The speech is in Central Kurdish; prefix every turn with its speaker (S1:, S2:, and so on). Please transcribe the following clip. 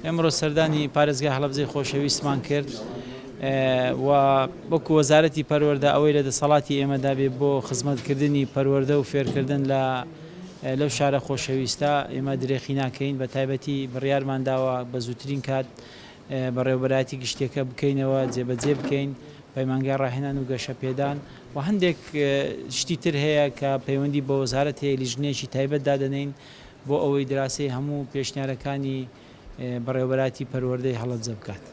S1: ئەمڕۆ سەردانی پارێزگای هەڵەبجەی خۆشەویستمان کرد و وەکو وەزارەتی پەروەردە ئەوەی لە دەسەڵاتی ئێمەدا بێ بۆ خزمەتکردنی پەروەردە و فێرکردن لەو شارە خۆشەویستە ئێمە درێخی ناکەین بە تایبەتی بڕیارمان داوە بە زووترین کات بەڕێوەبەراتی گشتێکە بکەینەوە جێبەجێ بکەین پەیمانگای ڕاهێنان و گەشە پێدان و هەندێک شتی تر هەیە کە پەیوەندی بە وەزارەت هەیە لیژنەیەکی تایبەت دادەنین بۆ ئەوەی دراسی هەموو پێشنیارەکانی بەڕێوەبەراتی پەروەردەی هەڵەبجە بکات.